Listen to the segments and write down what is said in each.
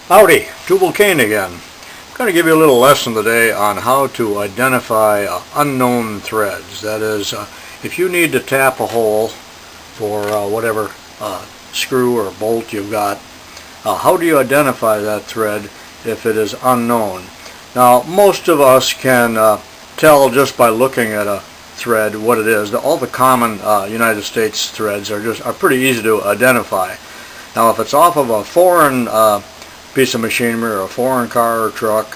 Howdy, Tubal Cain again. I'm going to give you a little lesson today on how to identify unknown threads. That is, if you need to tap a hole for whatever screw or bolt you've got, how do you identify that thread if it is unknown? Now, most of us can tell just by looking at a thread what it is. All the common United States threads are pretty easy to identify. Now, if it's off of a foreign piece of machinery or a foreign car or truck,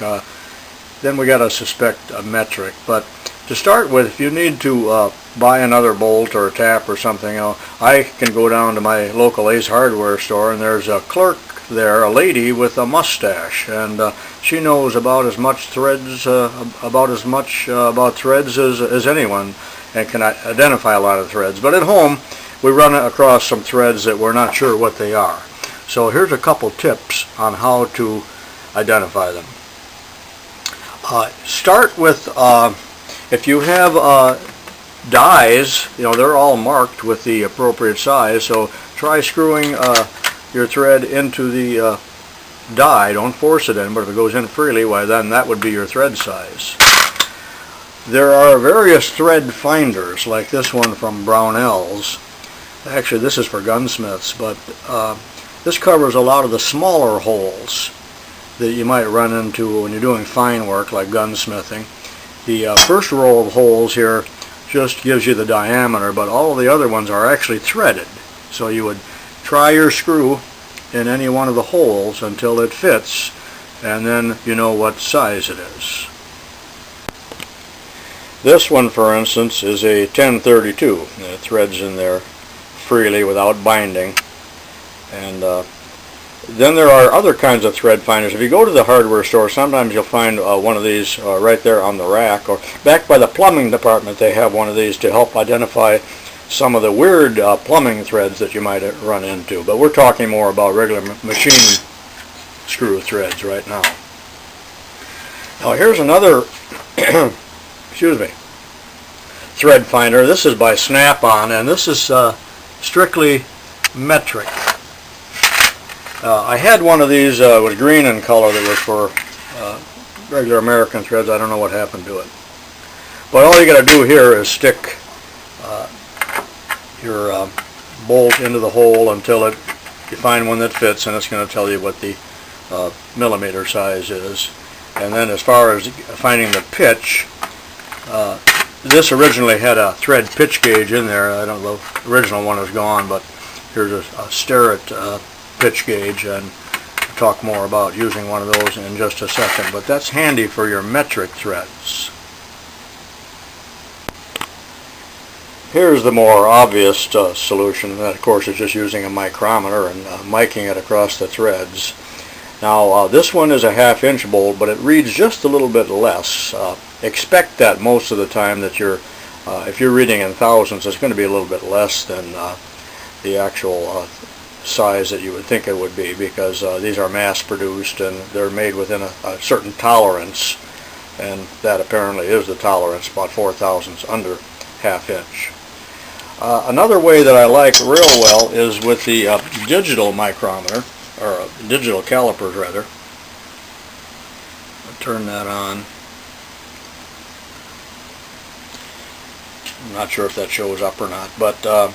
then we got to suspect a metric. But to start with, if you need to buy another bolt or a tap or something, I can go down to my local Ace Hardware store, and there's a clerk there, a lady with a mustache, and she knows about as much threads about threads as anyone, and can identify a lot of threads. But at home, we run across some threads that we're not sure what they are. So here's a couple tips on how to identify them. Start with, if you have dies, they're all marked with the appropriate size, so try screwing your thread into the die. Don't force it in, but if it goes in freely, why then that would be your thread size. There are various thread finders, like this one from Brownells. Actually, this is for gunsmiths, but this covers a lot of the smaller holes that you might run into when you're doing fine work like gunsmithing. The first row of holes here just gives you the diameter, but all of the other ones are actually threaded. So you would try your screw in any one of the holes until it fits, and then you know what size it is. This one, for instance, is a 1032. It threads in there freely without binding. And then there are other kinds of thread finders. If you go to the hardware store, sometimes you'll find one of these right there on the rack, or back by the plumbing department they have one of these to help identify some of the weird plumbing threads that you might run into. But we're talking more about regular machine screw threads right now. Now here's another thread finder. This is by Snap-on, and this is strictly metric. I had one of these, it was green in color, that was for regular American threads. I don't know what happened to it. But all you got to do here is stick your bolt into the hole until you find one that fits, and it's going to tell you what the millimeter size is. And then as far as finding the pitch, this originally had a thread pitch gauge in there. I don't know, the original one is gone, but here's a Starrett pitch gauge, and I'll talk more about using one of those in just a second. But that's handy for your metric threads. Here's the more obvious solution. That, of course, is just using a micrometer and miking it across the threads. Now, this one is a 1/2 inch bolt, but it reads just a little bit less. Expect that most of the time that if you're reading in thousandths, it's going to be a little bit less than the actual size that you would think it would be, because these are mass produced and they're made within a certain tolerance, and that apparently is the tolerance, about 4/1000ths under 1/2 inch. Another way that I like real well is with the digital micrometer, or digital calipers rather. I'll turn that on. I'm not sure if that shows up or not, but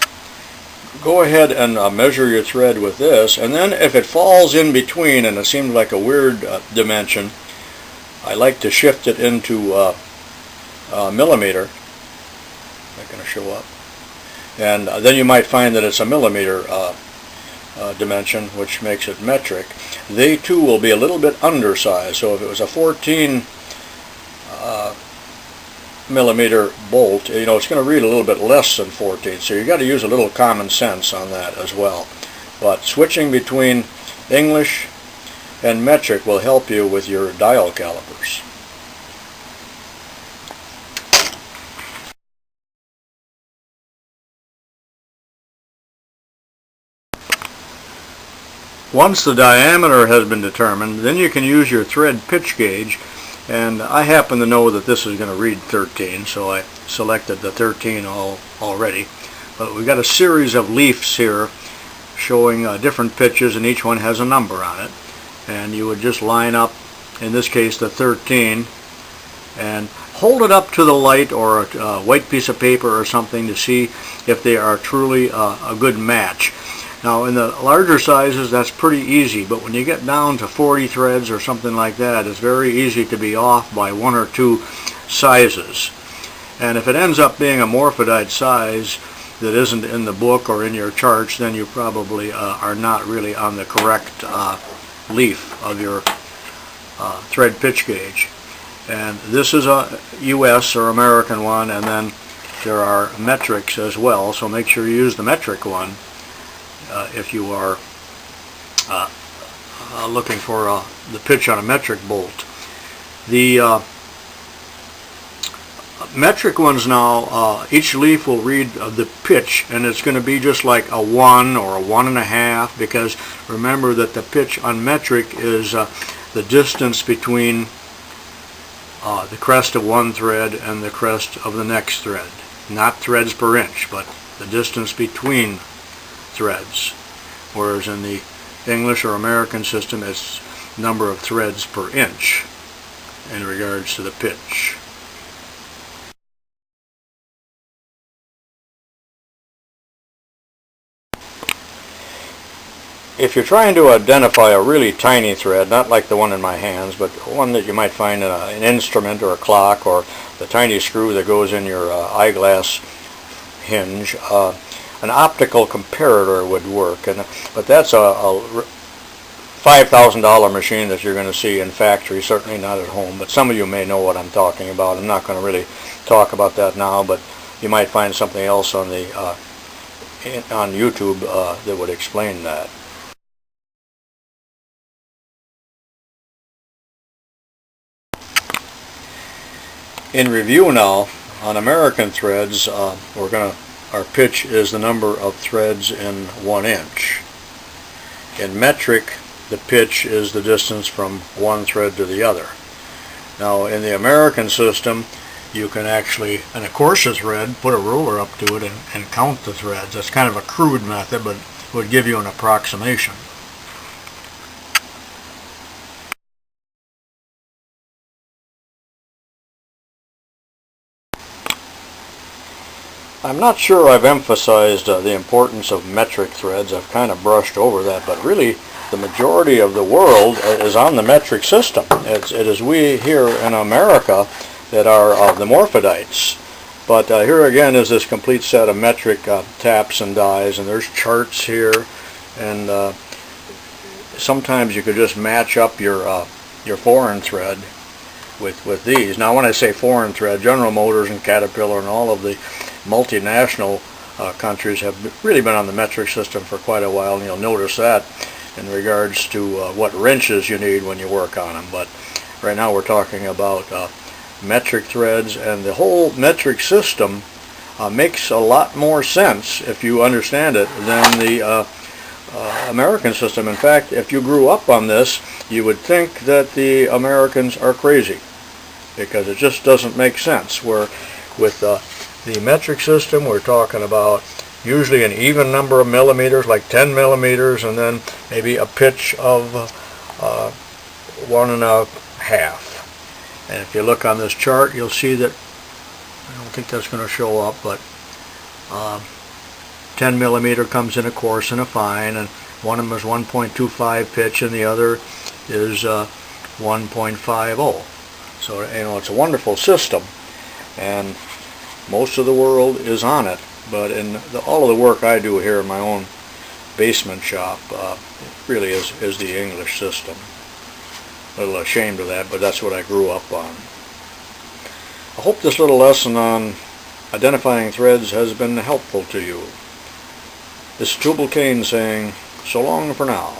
go ahead and measure your thread with this, and then if it falls in between and it seems like a weird dimension, I like to shift it into millimeter. Is that going to show up? And then you might find that it's a millimeter dimension, which makes it metric. They too will be a little bit undersized, so if it was a 14 millimeter bolt, it's going to read a little bit less than 14, so you got to use a little common sense on that as well. But switching between English and metric will help you with your dial calipers. Once the diameter has been determined, then you can use your thread pitch gauge, and I happen to know that this is going to read 13, so I selected the 13 already. But we've got a series of leaves here showing different pitches, and each one has a number on it. and you would just line up, in this case the 13, and hold it up to the light or a white piece of paper or something to see if they are truly a good match. Now in the larger sizes that's pretty easy, but when you get down to 40 threads or something like that, it's very easy to be off by 1 or 2 sizes. And if it ends up being a Morphodite size that isn't in the book or in your charts, then you probably are not really on the correct leaf of your thread pitch gauge. And this is a US or American one, and then there are metrics as well, so make sure you use the metric one if you are looking for the pitch on a metric bolt. The metric ones now, each leaf will read the pitch, and it's going to be just like a 1 or a 1.5, because remember that the pitch on metric is the distance between the crest of one thread and the crest of the next thread. Not threads per inch, but the distance between threads. Whereas in the English or American system, it's number of threads per inch in regards to the pitch. If you're trying to identify a really tiny thread, not like the one in my hands, but one that you might find in an instrument or a clock, or the tiny screw that goes in your eyeglass hinge, an optical comparator would work. But that's a $5,000 machine that you're going to see in factory, certainly not at home. But some of you may know what I'm talking about. I'm not going to really talk about that now, but you might find something else on the on YouTube that would explain that. In review now, on American threads, our pitch is the number of threads in 1 inch. In metric, the pitch is the distance from one thread to the other. Now in the American system, you can actually, in a coarser thread, put a ruler up to it and count the threads. That's kind of a crude method, but would give you an approximation. I'm not sure I've emphasized the importance of metric threads. I've kind of brushed over that, but really the majority of the world is on the metric system. It is we here in America that are the Morphodites. But here again is this complete set of metric taps and dies, and there's charts here, and sometimes you could just match up your foreign thread with these. Now when I say foreign thread, General Motors and Caterpillar and all of the multinational countries have really been on the metric system for quite a while, and you'll notice that in regards to what wrenches you need when you work on them. But right now we're talking about metric threads, and the whole metric system makes a lot more sense if you understand it than the American system. In fact, if you grew up on this, you would think that the Americans are crazy, because it just doesn't make sense. Where with the metric system, we're talking about usually an even number of millimeters, like 10 millimeters, and then maybe a pitch of 1.5. And if you look on this chart, you'll see that, I don't think that's going to show up, but 10 millimeter comes in a coarse and a fine, and one of them is 1.25 pitch and the other is 1.50. So it's a wonderful system, and most of the world is on it. But in all of the work I do here in my own basement shop, it really is the English system. A little ashamed of that, but that's what I grew up on. I hope this little lesson on identifying threads has been helpful to you. This is Tubal Cain saying so long for now.